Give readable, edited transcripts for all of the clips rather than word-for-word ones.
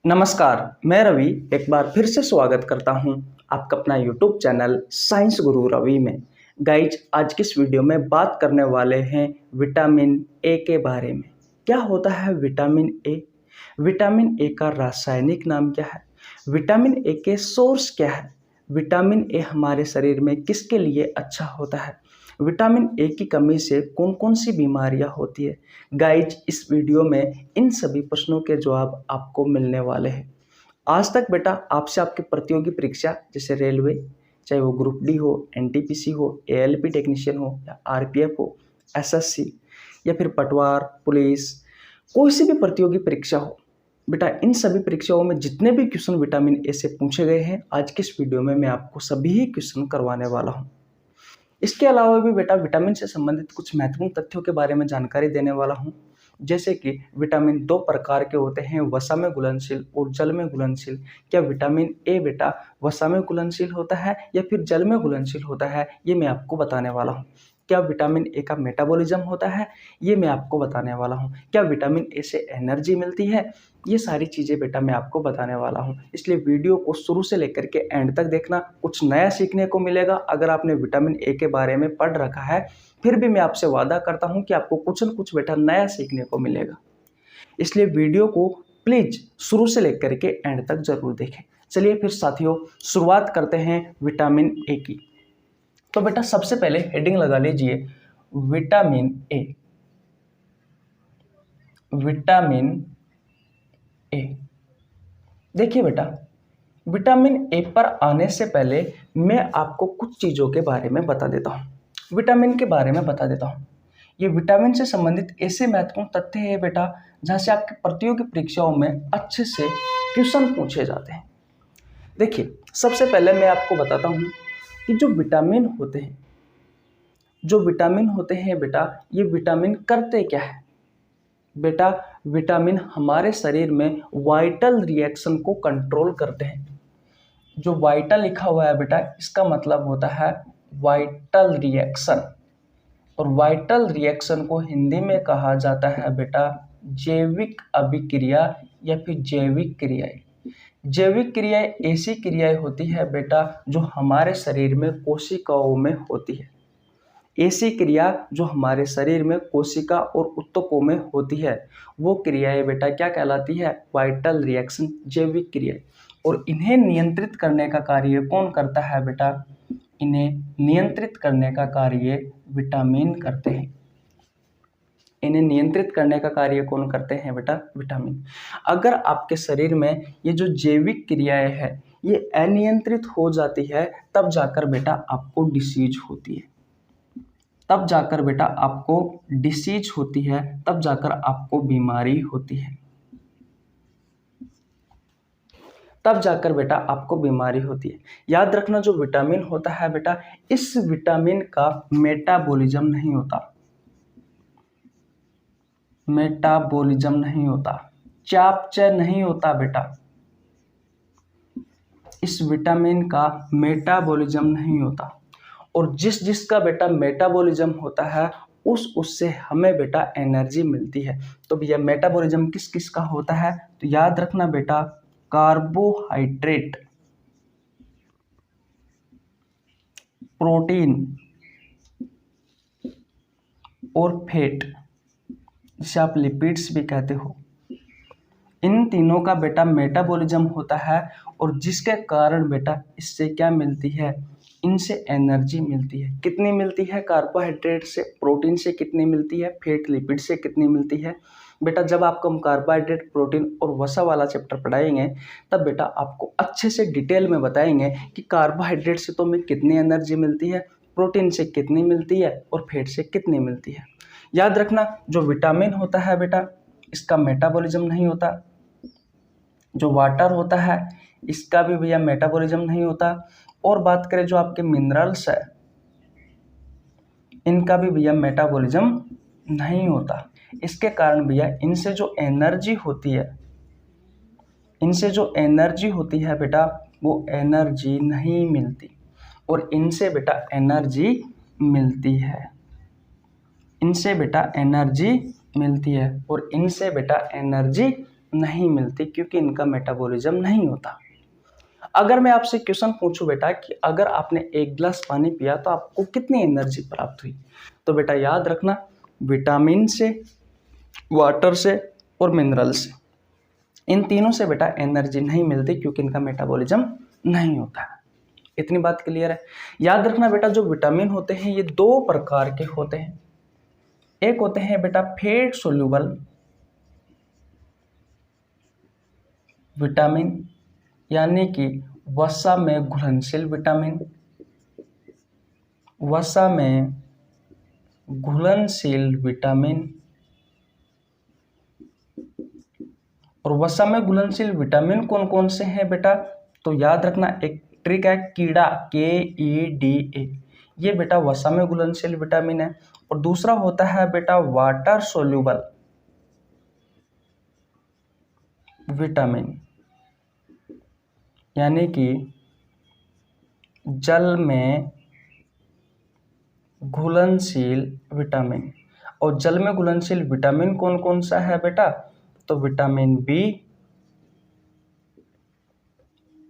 नमस्कार, मैं रवि एक बार फिर से स्वागत करता हूं आपका अपना यूट्यूब चैनल साइंस गुरु रवि में। गाइज, आज की इस वीडियो में बात करने वाले हैं विटामिन ए के बारे में। क्या होता है विटामिन ए? विटामिन ए का रासायनिक नाम क्या है? विटामिन ए के सोर्स क्या है? विटामिन ए हमारे शरीर में किसके लिए अच्छा होता है? विटामिन ए की कमी से कौन कौन सी बीमारियां होती है? गाइज, इस वीडियो में इन सभी प्रश्नों के जवाब आपको मिलने वाले हैं। आज तक बेटा आपसे आपकी प्रतियोगी परीक्षा जैसे रेलवे, चाहे वो ग्रुप डी हो, एनटीपीसी हो, एएलपी टेक्नीशियन हो या आरपीएफ हो, एसएससी या फिर पटवार, पुलिस, कोई सी भी प्रतियोगी परीक्षा हो, बेटा इन सभी परीक्षाओं में जितने भी क्वेश्चन विटामिन ए से पूछे गए हैं, आज की इस वीडियो में मैं आपको सभी क्वेश्चन करवाने वाला हूँ। इसके अलावा भी बेटा विटामिन से संबंधित कुछ महत्वपूर्ण तथ्यों के बारे में जानकारी देने वाला हूँ, जैसे कि विटामिन दो प्रकार के होते हैं, वसा में घुलनशील और जल में घुलनशील। क्या विटामिन ए बेटा वसा में घुलनशील होता है या फिर जल में घुलनशील होता है, ये मैं आपको बताने वाला हूँ। क्या विटामिन ए का मेटाबॉलिज्म होता है, ये मैं आपको बताने वाला हूँ। क्या विटामिन ए से एनर्जी मिलती है, ये सारी चीज़ें बेटा मैं आपको बताने वाला हूँ। इसलिए वीडियो को शुरू से लेकर के एंड तक देखना, कुछ नया सीखने को मिलेगा। अगर आपने विटामिन ए के बारे में पढ़ रखा है, फिर भी मैं आपसे वादा करता हूँ कि आपको कुछ न कुछ बेटा नया सीखने को मिलेगा। इसलिए वीडियो को प्लीज शुरू से लेकर के एंड तक जरूर देखें। चलिए फिर साथियों, शुरुआत करते हैं विटामिन ए की। तो बेटा सबसे पहले हेडिंग लगा लीजिए, विटामिन ए। विटामिन ए, देखिए बेटा, विटामिन ए पर आने से पहले मैं आपको कुछ चीज़ों के बारे में बता देता हूँ। विटामिन के बारे में बता देता हूँ। ये विटामिन से संबंधित ऐसे महत्वपूर्ण तथ्य है बेटा, जहाँ से आपके प्रतियोगी परीक्षाओं में अच्छे से क्वेश्चन पूछे जाते हैं। देखिए, सबसे पहले मैं आपको बताता हूँ कि जो विटामिन होते हैं बेटा, ये विटामिन करते क्या है? बेटा विटामिन हमारे शरीर में वाइटल रिएक्शन को कंट्रोल करते हैं। जो वाइटल लिखा हुआ है बेटा, इसका मतलब होता है वाइटल रिएक्शन, और वाइटल रिएक्शन को हिंदी में कहा जाता है बेटा जैविक अभिक्रिया या फिर जैविक क्रियाएं। जैविक क्रियाएं ऐसी क्रियाएं होती है बेटा जो हमारे शरीर में कोशिकाओं में होती है। ऐसी क्रिया जो हमारे शरीर में कोशिका और ऊतकों में होती है, वो क्रियाएं बेटा क्या कहलाती है? वाइटल रिएक्शन, जैविक क्रियाएं। और इन्हें नियंत्रित करने का कार्य कौन करता है बेटा? इन्हें नियंत्रित करने का कार्य विटामिन करते हैं। इन्हें नियंत्रित करने का कार्य कौन करते हैं बेटा? विटामिन। अगर आपके शरीर में ये जो जैविक क्रियाएं है ये अनियंत्रित हो जाती है, तब जाकर बेटा आपको डिसीज होती है। तब जाकर बेटा आपको डिसीज होती है, तब जाकर आपको बीमारी होती है। तब जाकर बेटा आपको बीमारी होती है। याद रखना, जो विटामिन होता है बेटा, इस विटामिन का मेटाबॉलिज्म नहीं होता। मेटाबॉलिज्म नहीं होता, चयापचय नहीं होता बेटा। इस विटामिन का मेटाबॉलिज्म नहीं होता। और जिसका बेटा मेटाबॉलिज्म होता है उससे हमें बेटा एनर्जी मिलती है। तो भैया मेटाबॉलिज्म किस किस का होता है? तो याद रखना बेटा, कार्बोहाइड्रेट, प्रोटीन और फैट, जिसे आप लिपिड्स भी कहते हो, इन तीनों का बेटा मेटाबॉलिज्म होता है। और जिसके कारण बेटा इससे क्या मिलती है? इनसे एनर्जी मिलती है। कितनी मिलती है? कार्बोहाइड्रेट से, प्रोटीन से कितनी मिलती है? फैट, लिपिड से कितनी मिलती है? बेटा जब आपको हम कार्बोहाइड्रेट, प्रोटीन और वसा वाला चैप्टर पढ़ाएंगे, तब बेटा आपको अच्छे से डिटेल में बताएंगे कि कार्बोहाइड्रेट से तो हमें कितनी एनर्जी मिलती है, प्रोटीन से कितनी मिलती है और फैट से कितनी मिलती है। याद रखना, जो विटामिन होता है बेटा, इसका मेटाबॉलिज्म नहीं होता। जो वाटर होता है, इसका भी भैया मेटाबॉलिज्म नहीं होता। और बात करें जो आपके मिनरल्स है, इनका भी भैया मेटाबॉलिज्म नहीं होता। इसके कारण भैया इनसे जो एनर्जी होती है बेटा, वो एनर्जी नहीं मिलती। और इनसे बेटा एनर्जी मिलती है। इनसे बेटा एनर्जी मिलती है और इनसे बेटा एनर्जी नहीं मिलती क्योंकि इनका मेटाबॉलिज्म नहीं होता। अगर मैं आपसे क्वेश्चन पूछूं बेटा कि अगर आपने 1 गिलास पानी पिया तो आपको कितनी एनर्जी प्राप्त हुई, तो बेटा याद रखना विटामिन से, वाटर से और मिनरल से, इन तीनों से बेटा एनर्जी नहीं मिलती क्योंकि इनका मेटाबॉलिज्म नहीं होता है। इतनी बात क्लियर है। याद रखना बेटा जो विटामिन होते हैं ये 2 प्रकार के होते हैं। एक होते हैं बेटा फैट सोल्यूबल विटामिन, यानी कि वसा में घुलनशील विटामिन, वसा में घुलनशील विटामिन। और वसा में घुलनशील विटामिन कौन कौन से हैं बेटा, तो याद रखना एक ट्रिक है कीड़ा KEDA, ये बेटा वसा में घुलनशील विटामिन है। और दूसरा होता है बेटा वाटर सोल्यूबल विटामिन, यानी कि जल में घुलनशील विटामिन। और जल में घुलनशील विटामिन कौन कौन सा है बेटा, तो विटामिन बी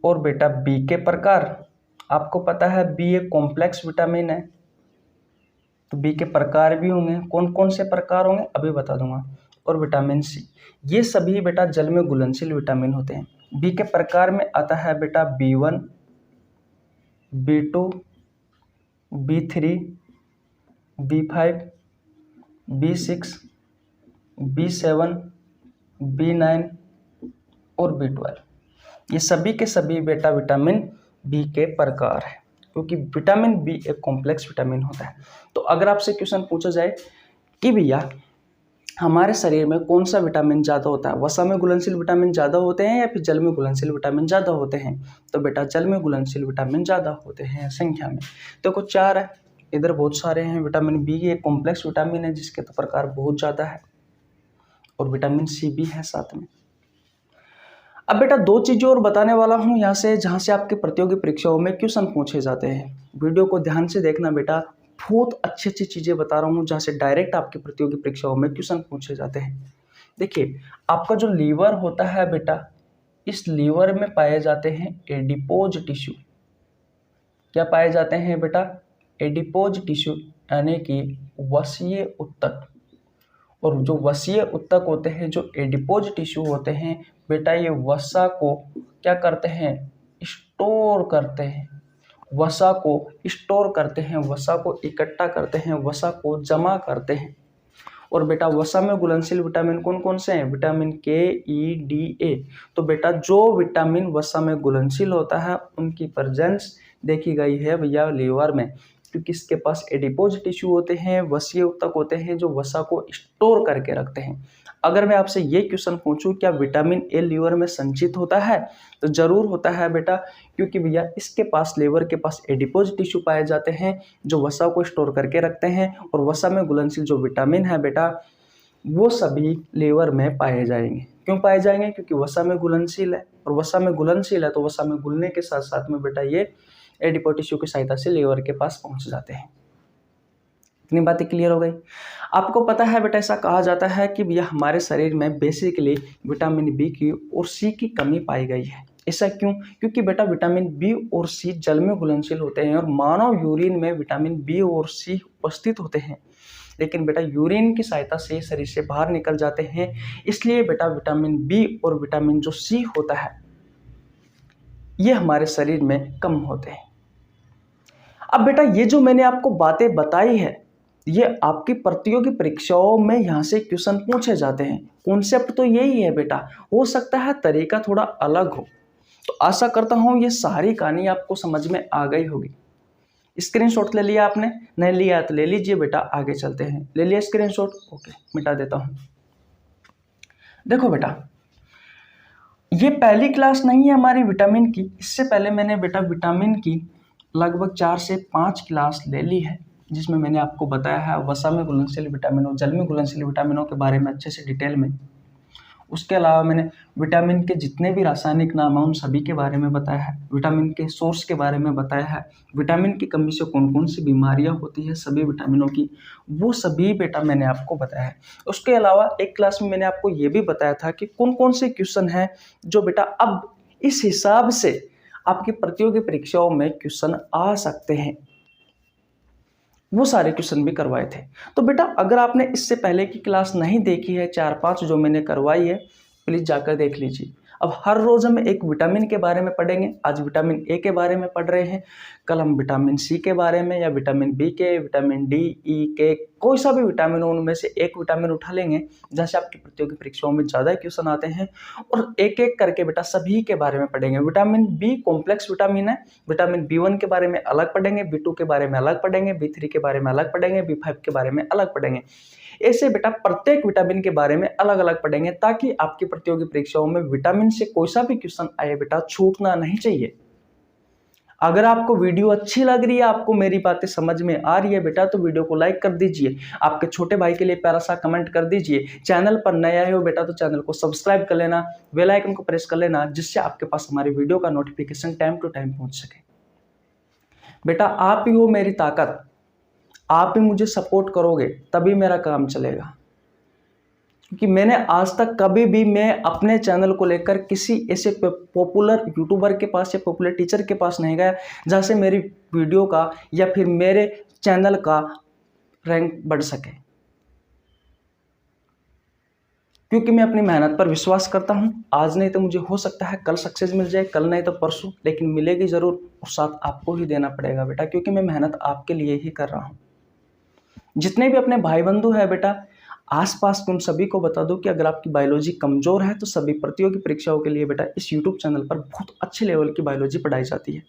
और बेटा बी के प्रकार, आपको पता है बी एक कॉम्प्लेक्स विटामिन है, तो बी के प्रकार भी होंगे। कौन कौन से प्रकार होंगे अभी बता दूंगा। और विटामिन सी, ये सभी बेटा जल में घुलनशील विटामिन होते हैं। बी के प्रकार में आता है बेटा B1, B2, B3, B5, B6, B7, B9 और B12, ये सभी के सभी बेटा विटामिन बी के प्रकार है, क्योंकि विटामिन बी एक कॉम्प्लेक्स विटामिन होता है। तो अगर आपसे क्वेश्चन पूछा जाए कि भैया हमारे शरीर में कौन सा विटामिन ज़्यादा होता है, वसा में घुलनशील विटामिन ज़्यादा होते हैं या फिर जल में घुलनशील विटामिन ज़्यादा होते हैं, तो बेटा जल में घुलनशील विटामिन ज़्यादा होते हैं संख्या में। तो कुछ 4 है, इधर बहुत सारे हैं। विटामिन बी एक कॉम्प्लेक्स विटामिन है जिसके तो प्रकार बहुत ज़्यादा है, और विटामिन सी भी है साथ में। अब बेटा 2 चीज़ें और बताने वाला हूँ यहाँ से, जहाँ से आपके प्रतियोगी परीक्षाओं में क्वेश्चन पूछे जाते हैं। वीडियो को ध्यान से देखना बेटा, बहुत अच्छी अच्छी चीज़ें बता रहा हूँ जहाँ से डायरेक्ट आपके प्रतियोगी परीक्षाओं में क्वेश्चन पूछे जाते हैं। देखिए आपका जो लीवर होता है बेटा, इस लीवर में पाए जाते हैं एडिपोज टिश्यू। क्या पाए जाते हैं बेटा, एडिपोज टिश्यू, यानी कि वसीय उत्तक। और जो वसीय उत्तक होते हैं, जो एडिपोज टिश्यू होते हैं बेटा, ये वसा को क्या करते हैं, स्टोर करते हैं, वसा को स्टोर करते हैं, वसा को इकट्ठा करते हैं, वसा को जमा करते हैं। और बेटा वसा में घुलनशील विटामिन कौन कौन से हैं, विटामिन KEDA। तो बेटा जो विटामिन वसा में घुलनशील होता है उनकी प्रेजेंस देखी गई है भैया लीवर में, क्योंकि इसके पास एडिपोज टिश्यू होते हैं, वसीय उत्तक होते हैं जो वसा को स्टोर करके रखते हैं। अगर मैं आपसे ये क्वेश्चन पूछूं क्या विटामिन ए लीवर में संचित होता है, तो जरूर होता है बेटा, क्योंकि भैया इसके पास लीवर के पास एडिपोज टिश्यू पाए जाते हैं जो वसा को स्टोर करके रखते हैं। और वसा में घुलनशील जो विटामिन है बेटा, वो सभी लीवर में पाए जाएंगे। क्यों पाए जाएंगे, क्योंकि वसा में घुलनशील है, और वसा में घुलनशील है तो वसा में घुलने के साथ साथ में बेटा ये एडिपोज टिश्यू की सहायता से लीवर के पास पहुंच जाते हैं। इतनी बातें क्लियर हो गई। आपको पता है बेटा, ऐसा कहा जाता है कि भैया हमारे शरीर में बेसिकली विटामिन बी की और सी की कमी पाई गई है। ऐसा क्यों, क्योंकि बेटा विटामिन बी और सी जल में घुलनशील होते हैं और मानव यूरिन में विटामिन बी और सी उपस्थित होते हैं, लेकिन बेटा यूरिन की सहायता से शरीर से बाहर निकल जाते हैं। इसलिए बेटा विटामिन बी और विटामिन जो सी होता है ये हमारे शरीर में कम होते हैं। अब बेटा ये जो मैंने आपको बातें बताई है, ये आपकी प्रतियोगी परीक्षाओं में यहाँ से क्वेश्चन पूछे जाते हैं। कॉन्सेप्ट तो यही है बेटा, हो सकता है तरीका थोड़ा अलग हो। तो आशा करता हूँ ये सारी कहानी आपको समझ में आ गई होगी। स्क्रीनशॉट ले लिया आपने, नहीं लिया तो ले लीजिए बेटा, आगे चलते हैं। ले लिया स्क्रीनशॉट, ओके मिटा देता हूँ। देखो बेटा ये पहली क्लास नहीं है हमारी विटामिन की, इससे पहले मैंने बेटा विटामिन की लगभग 4 से 5 क्लास ले ली है, जिसमें मैंने आपको बताया है वसा में घुलनशील विटामिनों, जल में घुलनशील विटामिनों के बारे में अच्छे से डिटेल में। उसके अलावा मैंने विटामिन के जितने भी रासायनिक नाम हैं उन सभी के बारे में बताया है, विटामिन के सोर्स के बारे में बताया है, विटामिन की कमी से कौन कौन सी बीमारियां होती है सभी विटामिनों की, वो सभी बेटा मैंने आपको बताया है। उसके अलावा एक क्लास में मैंने आपको ये भी बताया था कि कौन कौन से क्वेश्चन हैं जो बेटा अब इस हिसाब से आपकी प्रतियोगी परीक्षाओं में क्वेश्चन आ सकते हैं, वो सारे क्वेश्चन भी करवाए थे। तो बेटा अगर आपने इससे पहले की क्लास नहीं देखी है 4-5 जो मैंने करवाई है, प्लीज़ जाकर देख लीजिए। अब हर रोज़ हम एक विटामिन के बारे में पढ़ेंगे। आज विटामिन ए के बारे में पढ़ रहे हैं, कल हम विटामिन सी के बारे में या विटामिन बी के, विटामिन डी, ई के, कोई सा भी विटामिन हो उनमें से एक विटामिन उठा लेंगे जैसे आपकी प्रतियोगी परीक्षाओं में ज़्यादा क्वेश्चन आते हैं, और एक एक करके बेटा सभी के बारे में पढ़ेंगे। विटामिन बी कॉम्प्लेक्स विटामिन है, विटामिन बी1 के बारे में अलग पढ़ेंगे, बी2 के बारे में अलग पढ़ेंगे, बी3 के बारे में अलग पढ़ेंगे, बी5 के बारे में अलग पढ़ेंगे। ऐसे बेटा प्रत्येक विटामिन के बारे में अलग अलग पढ़ेंगे ताकि आपकी प्रतियोगी परीक्षाओं में विटामिन से कोई सा भी क्वेश्चन आए बेटा छूटना नहीं चाहिए। अगर आपको वीडियो अच्छी लग रही है, आपको मेरी बातें समझ में आ रही है बेटा, तो वीडियो को लाइक कर दीजिए, आपके छोटे भाई के लिए प्यारा सा कमेंट कर दीजिए। चैनल पर नया है हो बेटा तो चैनल को सब्सक्राइब कर लेना, बेल आइकन को प्रेस कर लेना, जिससे आपके पास हमारी वीडियो का नोटिफिकेशन टाइम टू टाइम पहुंच सके। बेटा आप ही हो मेरी ताकत, आप ही मुझे सपोर्ट करोगे तभी मेरा काम चलेगा, क्योंकि मैंने आज तक कभी भी मैं अपने चैनल को लेकर किसी ऐसे पॉपुलर यूट्यूबर के पास या पॉपुलर टीचर के पास नहीं गया जहाँ से मेरी वीडियो का या फिर मेरे चैनल का रैंक बढ़ सके, क्योंकि मैं अपनी मेहनत पर विश्वास करता हूँ। आज नहीं तो मुझे हो सकता है कल सक्सेस मिल जाए, कल नहीं तो परसों, लेकिन मिलेगी ज़रूर, और साथ आपको ही देना पड़ेगा बेटा, क्योंकि मैं मेहनत आपके लिए ही कर रहा हूँ। जितने भी अपने भाई बंधु है बेटा, आसपास के उन सभी को बता दो कि अगर आपकी बायोलॉजी कमज़ोर है तो सभी प्रतियोगी परीक्षाओं के लिए बेटा इस यूट्यूब चैनल पर बहुत अच्छे लेवल की बायोलॉजी पढ़ाई जाती है।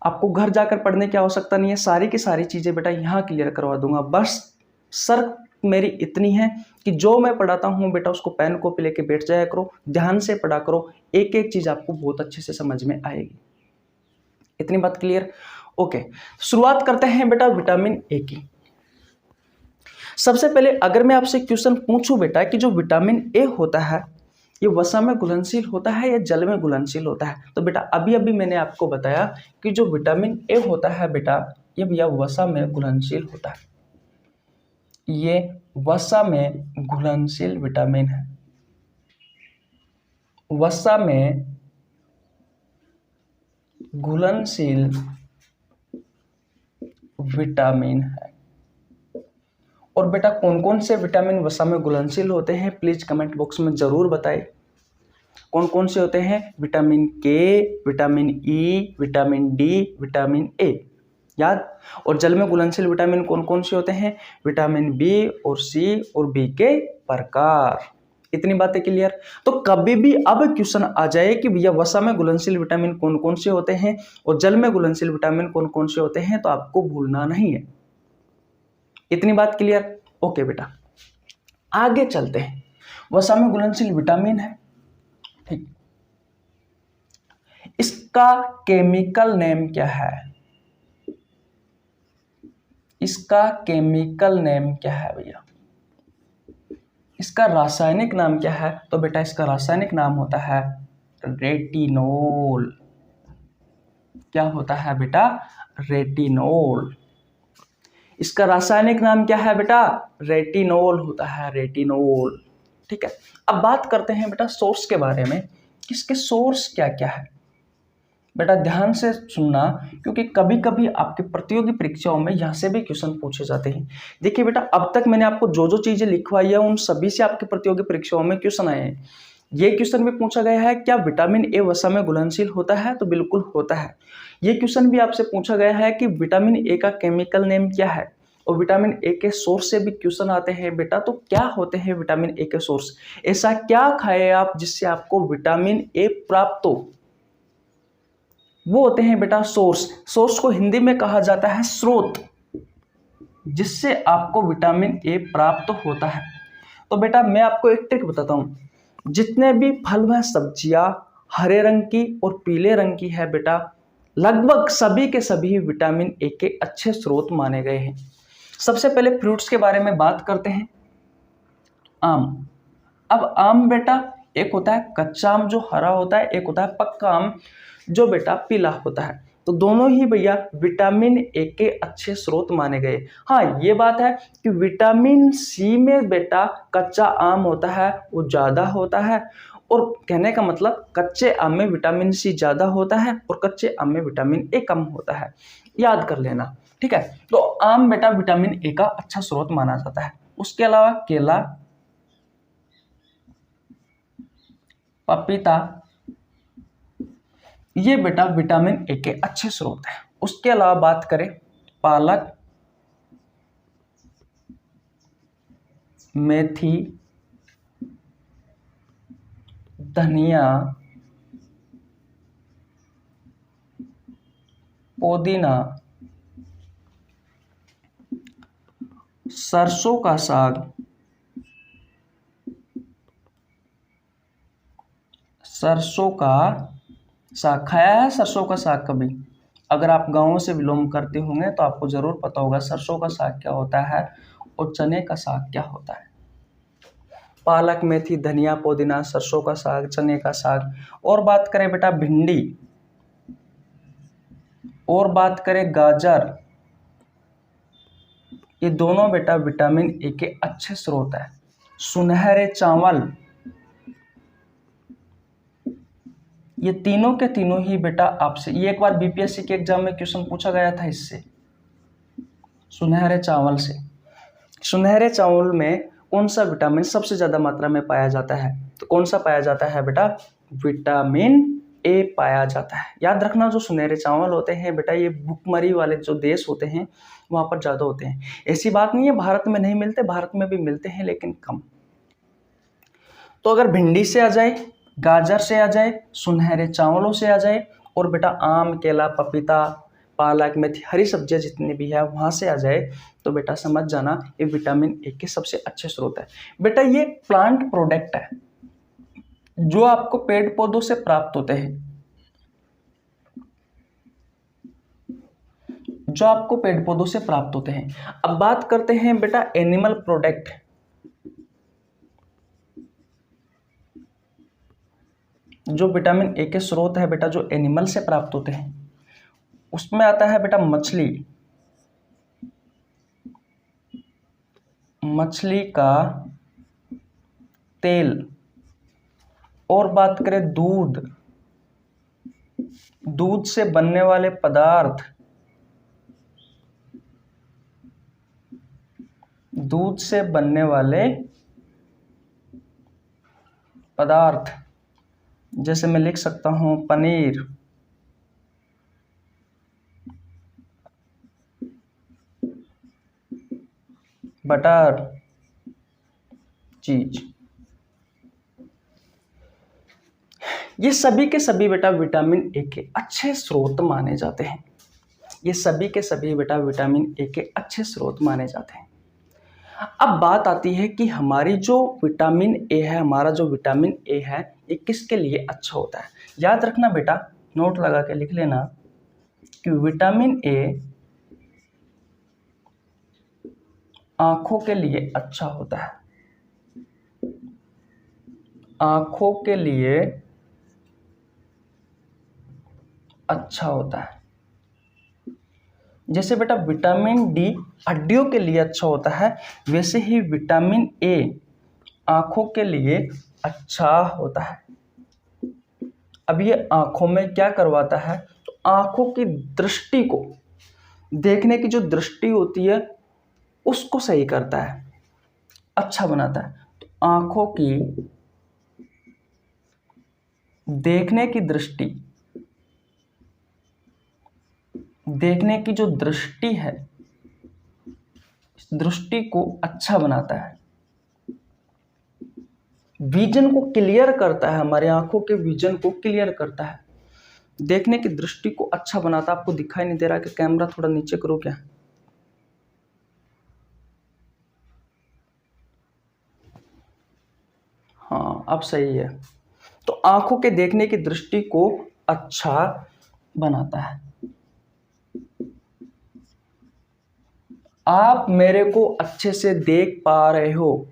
आपको घर जाकर पढ़ने की आवश्यकता नहीं है, सारी की सारी चीज़ें बेटा यहाँ क्लियर करवा दूंगा। बस शर्त मेरी इतनी है कि जो मैं पढ़ाता हूँ बेटा उसको पेन कॉपी लेके बैठ जाया करो, ध्यान से पढ़ा करो, एक एक चीज़ आपको बहुत अच्छे से समझ में आएगी। इतनी बात क्लियर? ओके, शुरुआत करते हैं बेटा विटामिन ए की। सबसे पहले अगर मैं आपसे क्वेश्चन पूछूं बेटा कि जो विटामिन ए होता है ये वसा में घुलनशील होता है या जल में घुलनशील होता है, तो बेटा अभी अभी मैंने आपको बताया कि जो विटामिन ए होता है बेटा ये भैया वसा में घुलनशील होता है, ये वसा में घुलनशील विटामिन है, वसा में घुलनशील विटामिन है। और बेटा कौन कौन से विटामिन वसा में घुलनशील होते हैं प्लीज कमेंट बॉक्स में जरूर बताएं। कौन कौन से होते हैं? विटामिन के, vitamin E, vitamin D, vitamin A, याद। और जल में घुलनशील विटामिन कौन कौन से होते हैं? विटामिन बी और सी और बी के प्रकार। इतनी बातें क्लियर? तो कभी भी अब क्वेश्चन आ जाए कि भैया वसा में घुलनशील विटामिन कौन कौन से होते हैं और जल में घुलनशील विटामिन कौन कौन से होते हैं, तो आपको भूलना नहीं है। इतनी बात क्लियर? ओके बेटा, आगे चलते हैं। वसा में घुलनशील विटामिन है, ठीक, इसका केमिकल नेम क्या है? इसका केमिकल नेम क्या है भैया? इसका रासायनिक नाम क्या है? तो बेटा इसका रासायनिक नाम होता है रेटिनोल। क्या होता है बेटा? रेटिनोल। इसका रासायनिक नाम क्या है बेटा? रेटिनोल होता है, रेटिनोल। ठीक है, अब बात करते हैं बेटा सोर्स के बारे में, इसके सोर्स क्या क्या है। बेटा ध्यान से सुनना, क्योंकि कभी कभी आपके प्रतियोगी परीक्षाओं में यहाँ से भी क्वेश्चन पूछे जाते हैं। देखिए बेटा, अब तक मैंने आपको जो जो चीजें लिखवाई है उन सभी से आपके प्रतियोगी परीक्षाओं में क्वेश्चन आए हैं। ये क्वेश्चन भी पूछा गया है, क्या विटामिन ए वसा में घुलनशील होता है? तो बिल्कुल होता है। ये क्वेश्चन भी आपसे पूछा गया है कि विटामिन ए का केमिकल नेम क्या है, और विटामिन ए के सोर्स से भी क्वेश्चन आते हैं बेटा। तो क्या होते हैं विटामिन ए के सोर्स? ऐसा क्या खाए आप जिससे आपको विटामिन ए प्राप्त हो? वो होते हैं बेटा सोर्स। सोर्स को हिंदी में कहा जाता है स्रोत, जिससे आपको विटामिन ए प्राप्त होता है। तो बेटा मैं आपको एक ट्रिक बताता हूँ, जितने भी फल व सब्जियां हरे रंग की और पीले रंग की है बेटा, लगभग सभी के सभी विटामिन ए के अच्छे स्रोत माने गए हैं। सबसे पहले फ्रूट्स के बारे में बात करते हैं। आम, अब आम बेटा एक होता है कच्चा आम जो हरा होता है, एक होता है पक्का आम जो बेटा पीला होता है। तो दोनों ही भैया विटामिन ए के अच्छे स्रोत माने गए। हाँ, ये बात है कि विटामिन सी में बेटा कच्चा आम होता है वो ज़्यादा होता है, और कहने का मतलब कच्चे आम में विटामिन सी ज़्यादा होता है और कच्चे आम में विटामिन ए कम होता है, याद कर लेना। ठीक है, तो आम बेटा विटामिन ए का अच्छा स्रोत माना जाता है। उसके अलावा केला, पपीता, ये बेटा विटामिन ए के अच्छे स्रोत हैं। उसके अलावा बात करें पालक, मेथी, धनिया, पुदीना, सरसों का साग, सरसों का साग खाया है? सरसों का साग कभी अगर आप गाँव से बिलोंग करते होंगे तो आपको जरूर पता होगा सरसों का साग क्या होता है और चने का साग क्या होता है। पालक, मेथी, धनिया, पुदीना, सरसों का साग, चने का साग। और बात करें बेटा भिंडी, और बात करें गाजर, ये दोनों बेटा विटामिन ए के अच्छे स्रोत है। सुनहरे चावल, ये तीनों के तीनों ही बेटा आपसे, ये एक बार बीपीएससी के एग्जाम में क्वेश्चन पूछा गया था इससे, सुनहरे चावल से। सुनहरे चावल में कौन सा विटामिन सबसे ज्यादा मात्रा में पाया जाता है? तो कौन सा पाया जाता है बेटा? विटामिन ए पाया जाता है। याद रखना, जो सुनहरे चावल होते हैं बेटा ये भुखमरी वाले जो देश होते हैं वहां पर ज्यादा होते हैं। ऐसी बात नहीं है भारत में नहीं मिलते, भारत में भी मिलते हैं लेकिन कम। तो अगर भिंडी से आ जाए, गाजर से आ जाए, सुनहरे चावलों से आ जाए, और बेटा आम, केला, पपीता, पालक, मेथी, हरी सब्जियां जितनी भी है वहां से आ जाए, तो बेटा समझ जाना ये विटामिन ए के सबसे अच्छे स्रोत है। बेटा ये प्लांट प्रोडक्ट है जो आपको पेड़ पौधों से प्राप्त होते हैं, जो आपको पेड़ पौधों से प्राप्त होते हैं। अब बात करते हैं बेटा एनिमल प्रोडक्ट। जो विटामिन ए के स्रोत है बेटा जो एनिमल से प्राप्त होते हैं, उसमें आता है बेटा मछली, मछली का तेल, और बात करें दूध, दूध से बनने वाले पदार्थ, दूध से बनने वाले पदार्थ, जैसे मैं लिख सकता हूं पनीर, बटर, चीज, ये सभी के सभी बेटा विटामिन ए के अच्छे स्रोत माने जाते हैं। ये सभी के सभी बेटा विटामिन ए के अच्छे स्रोत माने जाते हैं। अब बात आती है कि हमारी जो विटामिन ए है, हमारा जो विटामिन ए है ये किसके लिए अच्छा होता है। याद रखना बेटा, नोट लगा के लिख लेना कि विटामिन ए आंखों के लिए अच्छा होता है, आंखों के लिए अच्छा होता है। जैसे बेटा विटामिन डी हड्डियों के लिए अच्छा होता है, वैसे ही विटामिन ए आंखों के लिए अच्छा होता है। अब ये आंखों में क्या करवाता है? तो आंखों की दृष्टि को, देखने की जो दृष्टि होती है उसको सही करता है, अच्छा बनाता है। तो आंखों की देखने की दृष्टि, देखने की जो दृष्टि है इस दृष्टि को अच्छा बनाता है, विजन को क्लियर करता है, हमारे आंखों के विजन को क्लियर करता है, देखने की दृष्टि को अच्छा बनाता है। आपको दिखाई नहीं दे रहा कि कैमरा थोड़ा नीचे करो क्या? हाँ अब सही है। तो आंखों के देखने की दृष्टि को अच्छा बनाता है। आप मेरे को अच्छे से देख पा रहे हो,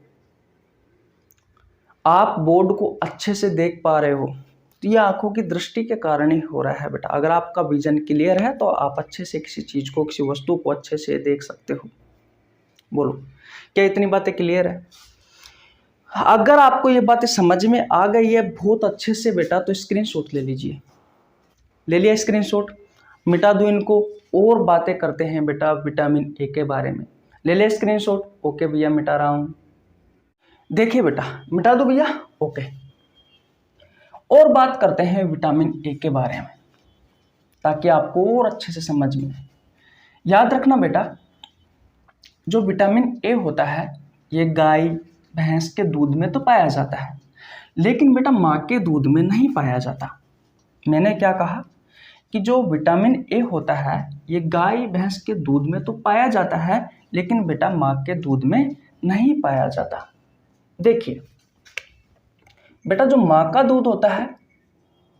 आप बोर्ड को अच्छे से देख पा रहे हो तो ये आंखों की दृष्टि के कारण ही हो रहा है बेटा। अगर आपका विजन क्लियर है तो आप अच्छे से किसी चीज़ को, किसी वस्तु को अच्छे से देख सकते हो। बोलो, क्या इतनी बातें क्लियर है? अगर आपको ये बातें समझ में आ गई है बहुत अच्छे से बेटा तो स्क्रीनशॉट ले लीजिए। ले लिया स्क्रीनशॉट? मिटा दो इनको और बातें करते हैं बेटा विटामिन ए के बारे में। ले लिया स्क्रीनशॉट? ओके भैया, मिटा रहा हूँ। देखिए बेटा, मिटा दो भैया, ओके। और बात करते हैं विटामिन ए के बारे में ताकि आपको और अच्छे से समझ में आए। याद रखना बेटा, जो विटामिन ए होता है ये गाय भैंस के दूध में तो पाया जाता है, लेकिन बेटा माँ के दूध में नहीं पाया जाता। मैंने क्या कहा कि जो विटामिन ए होता है ये गाय भैंस के दूध में तो पाया जाता है, लेकिन बेटा माँ के दूध में नहीं पाया जाता। देखिए बेटा, जो माँ का दूध होता है,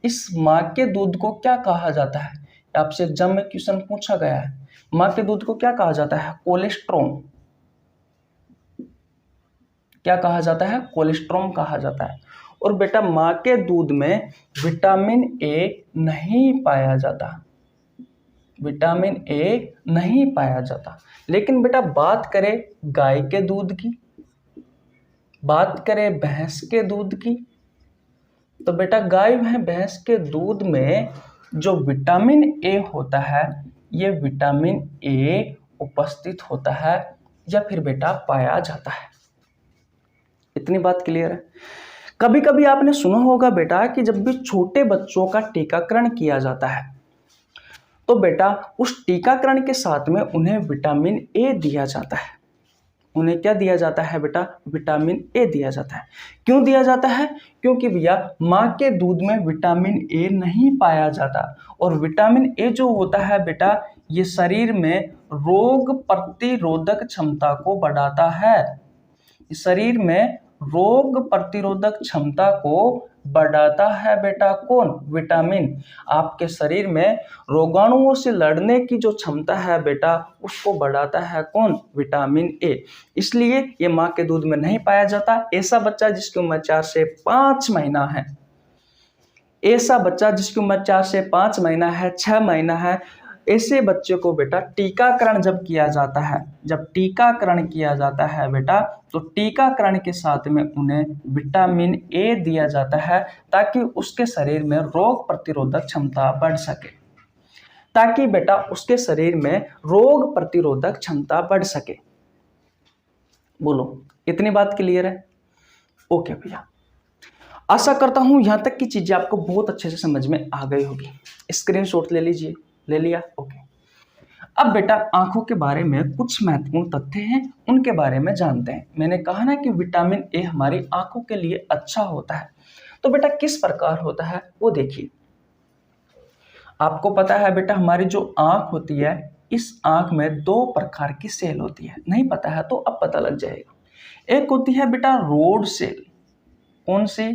इस माँ के दूध को क्या कहा जाता है? आपसे एग्जाम में क्वेश्चन पूछा गया है, माँ के दूध को क्या कहा जाता है? कोलेस्ट्रॉम। क्या कहा जाता है? कोलेस्ट्रॉम कहा जाता है। और बेटा माँ के दूध में विटामिन ए नहीं पाया जाता, विटामिन ए नहीं पाया जाता। लेकिन बेटा बात करें गाय के दूध की, बात करें भैंस के दूध की, तो बेटा गाय व भैंस के दूध में जो विटामिन ए होता है ये विटामिन ए उपस्थित होता है या फिर बेटा पाया जाता है। इतनी बात क्लियर है? कभी कभी आपने सुना होगा बेटा कि जब भी छोटे बच्चों का टीकाकरण किया जाता है तो बेटा उस टीकाकरण के साथ में उन्हें विटामिन ए दिया जाता है। उन्हें क्या दिया जाता है बेटा? विटामिन ए दिया जाता है। क्यों दिया जाता है? क्योंकि भैया माँ के दूध में विटामिन ए नहीं पाया जाता, और विटामिन ए जो होता है बेटा ये शरीर में रोग प्रतिरोधक क्षमता को बढ़ाता है। शरीर में रोग प्रतिरोधक क्षमता को बढ़ाता है बेटा कौन? विटामिन। आपके शरीर में रोगाणुओं से लड़ने की जो क्षमता है बेटा उसको बढ़ाता है कौन? Vitamin A. इसलिए ये माँ के दूध में नहीं पाया जाता। ऐसा बच्चा जिसकी उम्र 4 से 5 महीना है, ऐसा बच्चा जिसकी उम्र 4 से 5 महीना है, 6 महीना है, ऐसे बच्चे को बेटा टीकाकरण जब किया जाता है, जब टीकाकरण किया जाता है बेटा तो टीकाकरण के साथ में उन्हें विटामिन ए दिया जाता है ताकि उसके शरीर में रोग प्रतिरोधक क्षमता बढ़ सके, ताकि बेटा उसके शरीर में रोग प्रतिरोधक क्षमता बढ़ सके। बोलो, इतनी बात क्लियर है? ओके भैया, आशा करता हूं यहां तक की चीजें आपको बहुत अच्छे से समझ में आ गई होगी। स्क्रीनशॉट ले लीजिए। ले लिया? ओके। अब बेटा आंखों के बारे में कुछ महत्वपूर्ण तथ्य हैं, उनके बारे में जानते हैं। मैंने कहा ना कि विटामिन ए हमारी आंखों के लिए अच्छा होता है, तो बेटा किस प्रकार होता है वो देखिए। आपको पता है बेटा हमारी जो आंख होती है, इस आंख में 2 प्रकार की सेल होती है। नहीं पता है तो अब पता लग जाएगा। एक होती है बेटा रोड सेल। कौन सी?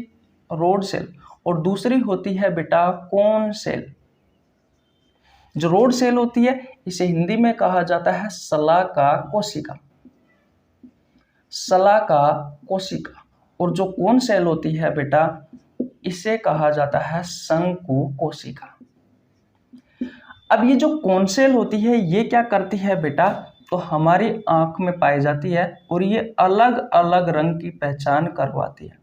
Road cell. और दूसरी होती है बेटा कोन सेल। जो रोड सेल होती है इसे हिंदी में कहा जाता है शलाका कोशिका, शलाका कोशिका। और जो कोन सेल होती है बेटा इसे कहा जाता है शंकु कोशिका। अब ये जो कोन सेल होती है ये क्या करती है बेटा? तो हमारी आंख में पाई जाती है और ये अलग अलग रंग की पहचान करवाती है,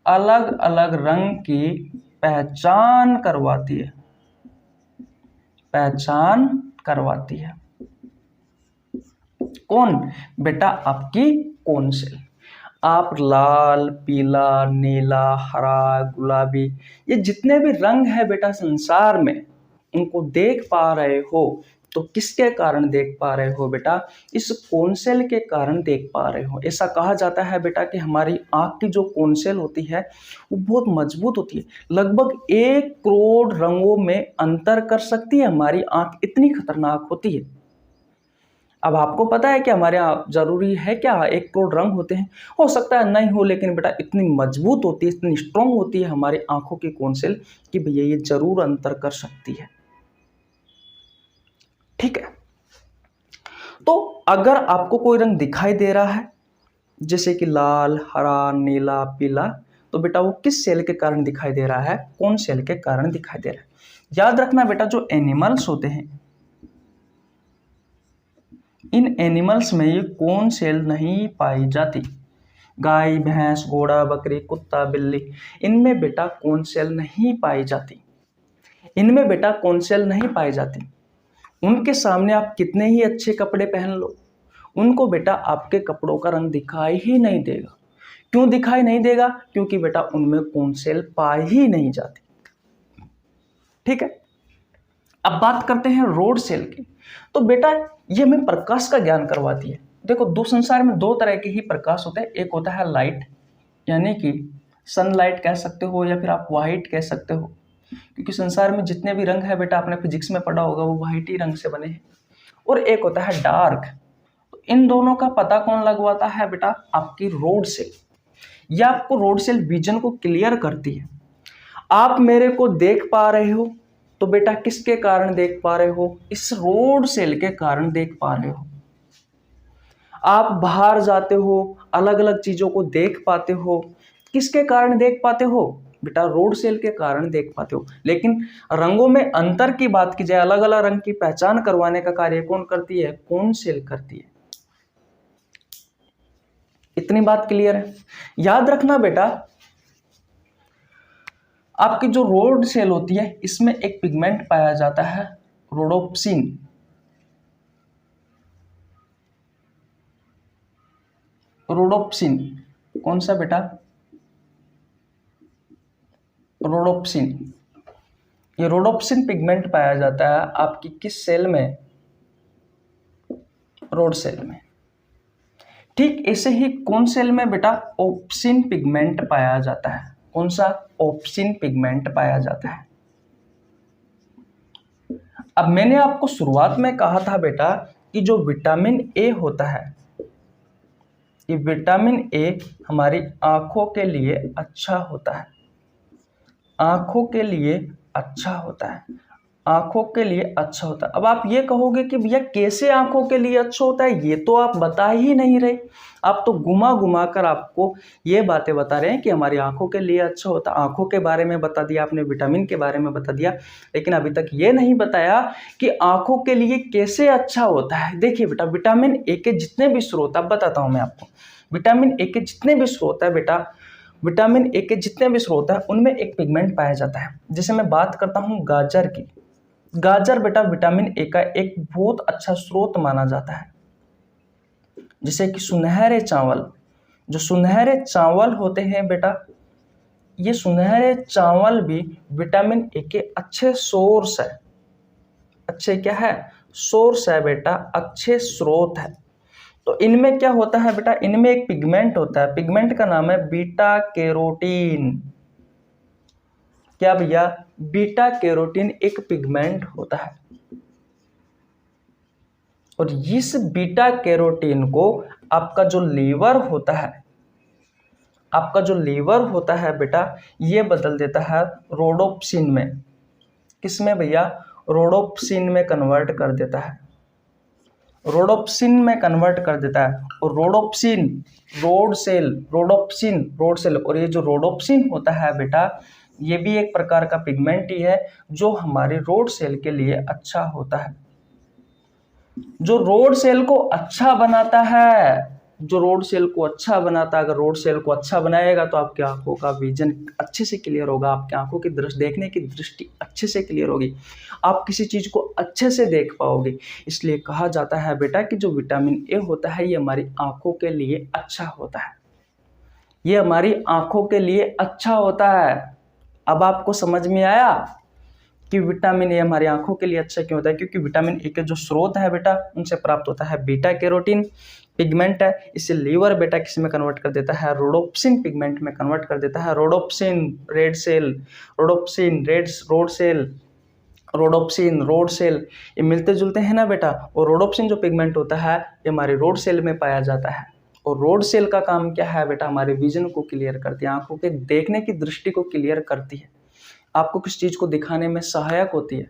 अलग अलग रंग की पहचान करवाती है, पहचान करवाती है। कौन? बेटा आपकी कोन सेल। आप लाल, पीला, नीला, हरा, गुलाबी, ये जितने भी रंग है बेटा संसार में, उनको देख पा रहे हो तो किसके कारण देख पा रहे हो बेटा? इस कोन सेल के कारण देख पा रहे हो। ऐसा कहा जाता है बेटा कि हमारी आंख की जो कोन सेल होती है वो बहुत मजबूत होती है, लगभग 1 करोड़ रंगों में अंतर कर सकती है हमारी आंख, इतनी खतरनाक होती है। अब आपको पता है कि हमारे यहाँ जरूरी है क्या 1 करोड़ रंग होते हैं? हो सकता है नहीं हो, लेकिन बेटा इतनी मजबूत होती है, इतनी स्ट्रांग होती है हमारी आंखों की कोन सेल कि भैया ये जरूर अंतर कर सकती है। ठीक है, तो अगर आपको कोई रंग दिखाई दे रहा है, जैसे कि लाल, हरा, नीला, पीला, तो बेटा वो किस सेल के कारण दिखाई दे रहा है, कौन सेल के कारण दिखाई दे रहा है। याद रखना बेटा, जो एनिमल्स होते हैं, इन एनिमल्स में ये कौन सेल नहीं पाई जाती, गाय, भैंस, घोड़ा, बकरी, कुत्ता, बिल्ली, इनमें बेटा कौन सेल नहीं पाई जाती, इनमें बेटा कौन सेल नहीं पाई जाती। उनके सामने आप कितने ही अच्छे कपड़े पहन लो, उनको बेटा आपके कपड़ों का रंग दिखाई ही नहीं देगा। क्यों दिखाई नहीं देगा? क्योंकि बेटा उनमें कौन सेल पाई ही नहीं जाती। ठीक है, अब बात करते हैं रोड सेल की। तो बेटा ये हमें प्रकाश का ज्ञान करवाती है। देखो, दो संसार में दो तरह के ही प्रकाश होते हैं। एक होता है लाइट, यानी कि सनलाइट कह सकते हो या फिर आप वाइट कह सकते हो, क्योंकि संसार में जितने भी रंग है बेटा आपने फिजिक्स में पढ़ा होगा वो वाइट ही रंग से बने हैं। और एक होता है डार्क। तो इन दोनों का पता कौन लगवाता है बेटा? आपकी रोड सेल। यह आपको रोड सेल विजन को क्लियर करती है। आप मेरे को देख पा रहे हो तो बेटा किसके कारण देख पा रहे हो? इस रोड सेल के कारण देख पा रहे हो। आप बाहर जाते हो, अलग अलग चीजों को देख पाते हो, किसके कारण देख पाते हो? बेटा रोड सेल के कारण देख पाते हो। लेकिन रंगों में अंतर की बात की जाए, अलग अलग रंग की पहचान करवाने का कार्य कौन करती है? कौन सेल करती है। इतनी बात क्लियर है। याद रखना बेटा, आपकी जो रोड सेल होती है इसमें एक पिगमेंट पाया जाता है, रोडोप्सिन। रोडोप्सिन कौन सा बेटा? रोडोप्सिन। ये रोडोप्सिन पिगमेंट पाया जाता है आपकी किस सेल में? रोड सेल में। ठीक ऐसे ही कौन सेल में बेटा? ओप्सिन पिगमेंट पाया जाता है। कौन सा? ओप्सिन पिगमेंट पाया जाता है। अब मैंने आपको शुरुआत में कहा था बेटा कि जो विटामिन ए होता है, ये विटामिन ए हमारी आंखों के लिए अच्छा होता है। आंखों के लिए अच्छा होता है, आंखों के लिए अच्छा होता है। अब आप ये कहोगे कि भैया कैसे आंखों के लिए अच्छा होता है, ये तो आप बता ही नहीं रहे। आप तो घुमा घुमा कर आपको ये बातें बता रहे हैं कि हमारी आंखों के लिए अच्छा होता है। आंखों के बारे में बता दिया आपने, विटामिन के बारे में बता दिया, लेकिन अभी तक ये नहीं बताया कि आंखों के लिए कैसे अच्छा होता है। देखिए बेटा, विटामिन ए के जितने भी स्रोत, अब बताता हूं मैं आपको, विटामिन ए के जितने भी स्रोत है बेटा, विटामिन ए के जितने भी स्रोत है उनमें एक पिगमेंट पाया जाता है। जैसे मैं बात करता हूं गाजर की, गाजर बेटा विटामिन ए का एक बहुत अच्छा स्रोत माना जाता है। जैसे कि सुनहरे चावल, जो सुनहरे चावल होते हैं बेटा, ये सुनहरे चावल भी विटामिन ए के अच्छे सोर्स है। अच्छे क्या है? सोर्स है बेटा, अच्छे स्रोत है। तो इनमें क्या होता है बेटा? इनमें एक पिगमेंट होता है, पिगमेंट का नाम है बीटा कैरोटीन। क्या भैया? बीटा कैरोटीन एक पिगमेंट होता है। और इस बीटा कैरोटीन को आपका जो लीवर होता है, आपका जो लीवर होता है बेटा, ये बदल देता है रोडोप्सिन में। किसमें भैया? रोडोप्सिन में कन्वर्ट कर देता है, रोडोप्सिन में कन्वर्ट कर देता है। और rhodopsin rod cell, rhodopsin rod cell, और ये जो रोडोप्सिन होता है बेटा, ये भी एक प्रकार का पिगमेंट ही है जो हमारे रोड सेल के लिए अच्छा होता है। जो रोड सेल को अच्छा बनाता है, जो रोड सेल को अच्छा बनाता है, अगर रोड सेल को अच्छा बनाएगा तो आपकी आंखों का विजन अच्छे से क्लियर होगा, आपकी आंखों की दृष्टि, देखने की दृष्टि अच्छे से क्लियर होगी, आप किसी चीज को अच्छे से देख पाओगे। इसलिए कहा जाता है बेटा कि जो विटामिन ए होता है ये हमारी आंखों के लिए अच्छा होता है, ये हमारी आंखों के लिए अच्छा होता है। अब आपको समझ में आया कि विटामिन ए हमारी आंखों के लिए अच्छा क्यों होता है? क्योंकि विटामिन ए के जो स्रोत है बेटा उनसे प्राप्त होता है बीटा कैरोटीन, पिगमेंट है, इसे लीवर बेटा किस में कन्वर्ट कर देता है? रोडोप्सिन पिगमेंट में कन्वर्ट कर देता है। Rhodopsin red cell, rhodopsin red rod cell, rhodopsin rod cell, ये मिलते जुलते हैं ना बेटा। और रोडोप्सिन जो पिगमेंट होता है ये हमारे रोड सेल में पाया जाता है। और रोड सेल का काम क्या है बेटा? हमारे विजन को क्लियर करती है, आंखों के देखने की दृष्टि को क्लियर करती है, आपको किस चीज को दिखाने में सहायक होती है।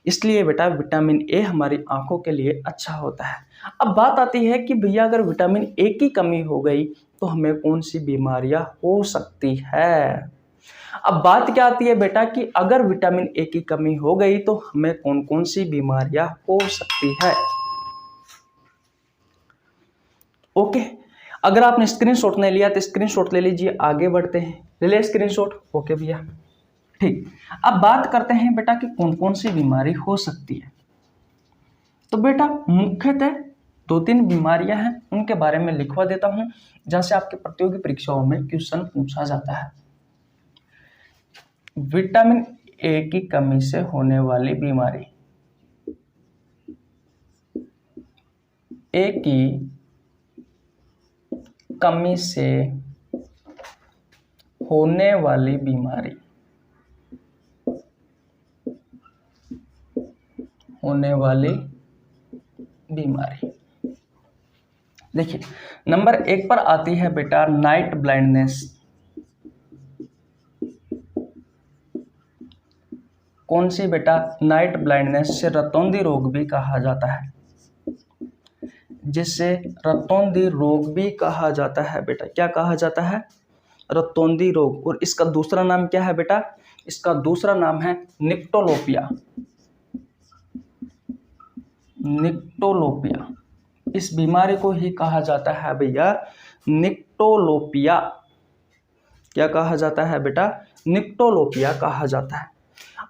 इसलिए बेटा विटामिन ए हमारी आंखों के लिए अच्छा होता है। अब बात आती है कि भैया अगर विटामिन ए की कमी हो गई तो हमें कौन सी बीमारियां हो सकती है। अब बात क्या आती है बेटा कि अगर विटामिन ए की कमी हो गई तो हमें कौन कौन सी बीमारियां हो सकती है। ओके, अगर आपने स्क्रीनशॉट नहीं लिया तो स्क्रीनशॉट ले लीजिए, आगे बढ़ते हैं। ले लिया स्क्रीनशॉट? ओके भैया, ठीक। अब बात करते हैं बेटा कि कौन कौन सी बीमारी हो सकती है। तो बेटा मुख्यतः 2-3 बीमारियां हैं, उनके बारे में लिखवा देता हूं जहां से आपके प्रतियोगी परीक्षाओं में क्वेश्चन पूछा जाता है। विटामिन ए की कमी से होने वाली बीमारी, ए की कमी से होने वाली बीमारी, होने वाली बीमारी। देखिए नंबर 1 पर आती है बेटा नाइट ब्लाइंडनेस। कौन सी बेटा? नाइट ब्लाइंडनेस, से रतौंधी रोग भी कहा जाता है, जिससे रतौंधी रोग भी कहा जाता है बेटा। क्या कहा जाता है? रतौंधी रोग। और इसका दूसरा नाम क्या है बेटा? इसका दूसरा नाम है निक्टोलोपिया। निक्टोलोपिया, इस बीमारी को ही कहा जाता है भैया निक्टोलोपिया। क्या कहा जाता है बेटा? निक्टोलोपिया कहा जाता है।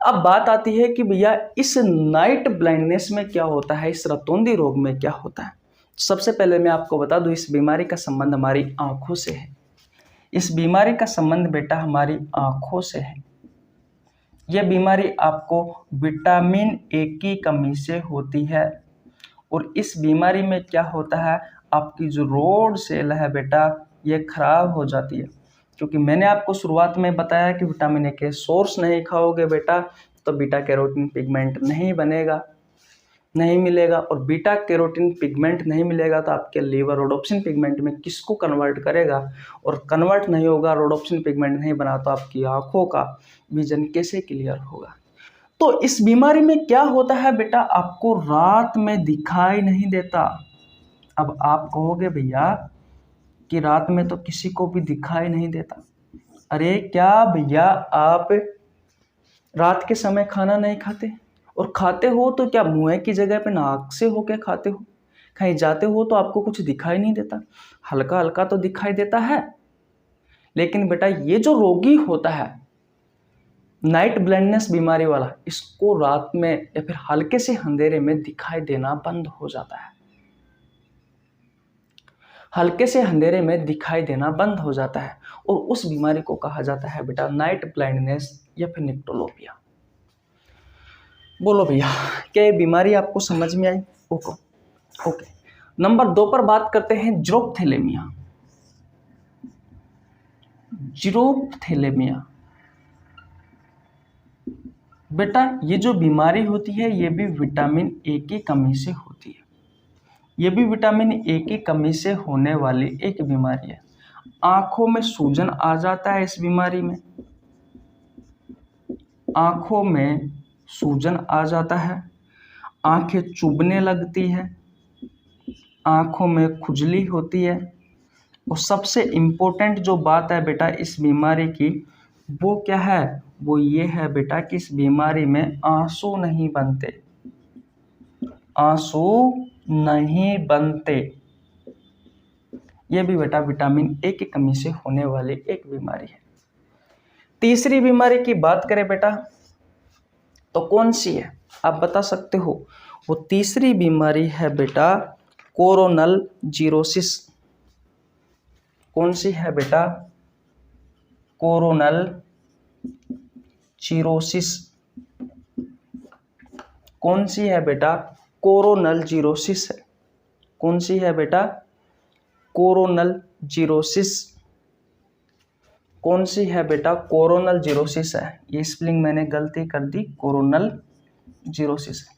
अब बात आती है कि भैया इस नाइट ब्लाइंडनेस में क्या होता है, इस रतौंधी रोग में क्या होता है। सबसे पहले मैं आपको बता दूं, इस बीमारी का संबंध हमारी आंखों से है। इस बीमारी का संबंध बेटा हमारी आंखों से है। यह बीमारी आपको विटामिन ए की कमी से होती है। और इस बीमारी में क्या होता है, आपकी जो रोड सेल है बेटा ये खराब हो जाती है। क्योंकि मैंने आपको शुरुआत में बताया कि विटामिन ए के सोर्स नहीं खाओगे बेटा तो बीटा कैरोटीन पिगमेंट नहीं बनेगा, नहीं मिलेगा। और बीटा कैरोटीन पिगमेंट नहीं मिलेगा तो आपके लीवर रोडोप्सिन पिगमेंट में किसको कन्वर्ट करेगा, और कन्वर्ट नहीं होगा, रोडोप्सिन पिगमेंट नहीं बना तो आपकी आंखों का विजन कैसे क्लियर होगा। तो इस बीमारी में क्या होता है बेटा, आपको रात में दिखाई नहीं देता। अब आप कहोगे भैया कि रात में तो किसी को भी दिखाई नहीं देता। अरे क्या भैया आप रात के समय खाना नहीं खाते, और खाते हो तो क्या मुंह की जगह पे नाक से होके खाते हो? कहीं जाते हो तो आपको कुछ दिखाई नहीं देता? हल्का हल्का तो दिखाई देता है। लेकिन बेटा ये जो रोगी होता है नाइट ब्लाइंडनेस बीमारी वाला, इसको रात में या फिर हल्के से अंधेरे में दिखाई देना बंद हो जाता है। हल्के से अंधेरे में दिखाई देना बंद हो जाता है, और उस बीमारी को कहा जाता है बेटा नाइट ब्लाइंडनेस या फिर निक्टोलोपिया। बोलो भैया क्या ये बीमारी आपको समझ में आई? ओके। नंबर 2 पर बात करते हैं जीरोप्थेलेमिया। जीरोप्थेलेमिया बेटा ये जो बीमारी होती है ये भी विटामिन ए की कमी से होती है। ये भी विटामिन ए की कमी से होने वाली एक बीमारी है। आंखों में सूजन आ जाता है इस बीमारी में, आंखों में सूजन आ जाता है, आंखें चुभने लगती है, आंखों में खुजली होती है, और सबसे इम्पोर्टेंट जो बात है बेटा इस बीमारी की वो क्या है, वो ये है बेटा कि इस बीमारी में आंसू नहीं बनते, आंसू नहीं बनते। ये भी बेटा विटामिन ए की कमी से होने वाली एक बीमारी है। तीसरी बीमारी की बात करें बेटा तो कौन सी है, आप बता सकते हो? वो तीसरी बीमारी है बेटा कोरोनल जीरोसिस। कौन सी है बेटा? Coronal xerosis. कौन सी है बेटा? कोरोनल जीरोसिस है। कौन सी है बेटा? Coronal xerosis. कौन सी है बेटा? कोरोनल जीरोसिस है। ये स्पेलिंग मैंने गलती कर दी, कोरोनल जीरोसिस है।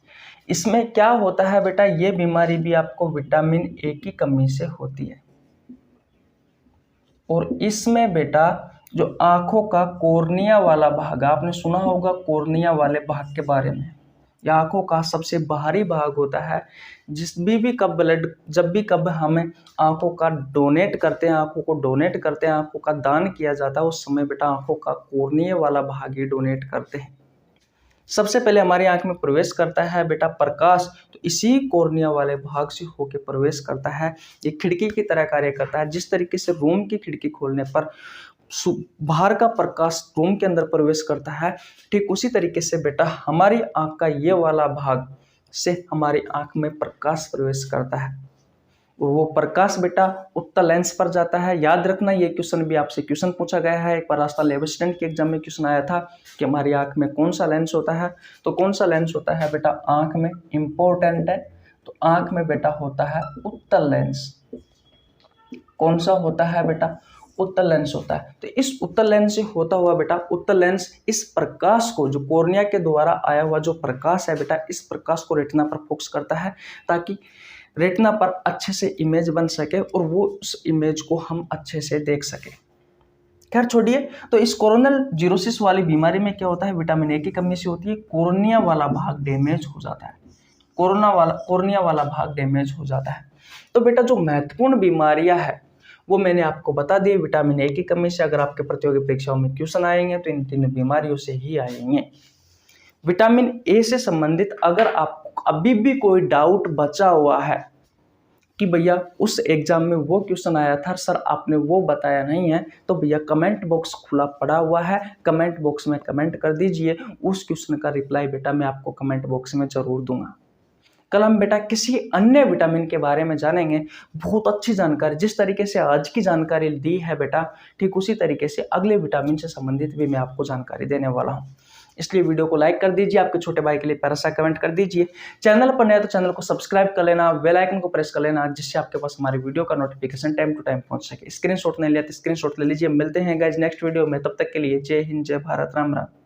इसमें क्या होता है बेटा, ये बीमारी भी आपको विटामिन ए की कमी से होती है। और इसमें बेटा जो आंखों का कोर्निया वाला भाग, आपने सुना होगा कोर्निया वाले भाग के बारे में, या आँखों का सबसे बाहरी भाग होता है। जब भी कब हमें आँखों का डोनेट करते हैं, आँखों का दान किया जाता है, उस समय बेटा आँखों का कॉर्निया वाला भाग ही डोनेट करते हैं। सबसे पहले हमारी आंख में प्रवेश करता है बेटा प्रकाश, तो इसी कॉर्निया वाले भाग से होकर प्रवेश करता है। ये खिड़की की तरह कार्य करता है। जिस तरीके से रूम की खिड़की खोलने पर बाहर का प्रकाश रूम के अंदर प्रवेश करता है, ठीक उसी तरीके से बेटा हमारी आंख का ये वाला भाग से हमारी आंख में प्रकाश प्रवेश करता है और वो प्रकाश बेटा उत्तल लेंस पर जाता है। याद रखना, ये क्वेश्चन भी आपसे क्वेश्चन पूछा गया है। एक बार राजस्थान लेवल स्टूडेंट के एग्जाम में क्वेश्चन आया था कि हमारी आंख में कौन सा लेंस होता है, तो कौन सा लेंस होता है बेटा आंख में, इंपॉर्टेंट है। तो आंख में बेटा होता है उत्तल लेंस। कौन सा होता है बेटा, उत्तल लेंस होता है। तो इस उत्तल लेंस से होता हुआ बेटा उत्तल लेंस इस प्रकाश को, जो कॉर्निया के द्वारा आया हुआ जो प्रकाश है बेटा, इस प्रकाश को रेटिना पर फोकस करता है ताकि रेटिना पर अच्छे से इमेज बन सके और वो उस इमेज को हम अच्छे से देख सके। खैर छोड़िए, तो इस कोरोनल जीरोसिस वाली बीमारी में क्या होता है, विटामिन ए की कमी से होती है, कॉर्निया वाला भाग डैमेज हो जाता है। कॉर्निया वाला भाग डैमेज हो जाता है। तो बेटा जो महत्वपूर्ण बीमारियां है वो मैंने आपको बता दी। विटामिन ए की कमी से अगर आपके प्रतियोगी परीक्षाओं में क्वेश्चन आएंगे तो इन तीनों बीमारियों से ही आएंगे। विटामिन ए से संबंधित अगर आपको अभी भी कोई डाउट बचा हुआ है कि भैया उस एग्जाम में वो क्वेश्चन आया था सर आपने वो बताया नहीं है, तो भैया कमेंट बॉक्स खुला पड़ा हुआ है, कमेंट बॉक्स में कमेंट कर दीजिए। उस क्वेश्चन का रिप्लाई बेटा मैं आपको कमेंट बॉक्स में जरूर दूंगा। कल हम बेटा किसी अन्य विटामिन के बारे में जानेंगे, बहुत अच्छी जानकारी। जिस तरीके से आज की जानकारी दी है बेटा, ठीक उसी तरीके से अगले विटामिन से संबंधित भी मैं आपको जानकारी देने वाला हूं। इसलिए वीडियो को लाइक कर दीजिए, आपके छोटे भाई के लिए प्यारा सा कमेंट कर दीजिए। चैनल पर नया तो चैनल को सब्सक्राइब कर लेना, बेल आइकन को प्रेस कर लेना, जिससे आपके पास हमारी वीडियो का नोटिफिकेशन टाइम टू टाइम पहुंच सके। स्क्रीनशॉट नहीं लिया तो स्क्रीनशॉट ले लीजिए। मिलते हैं गाइस नेक्स्ट वीडियो में, तब तक के लिए जय हिंद, जय भारत, राम राम।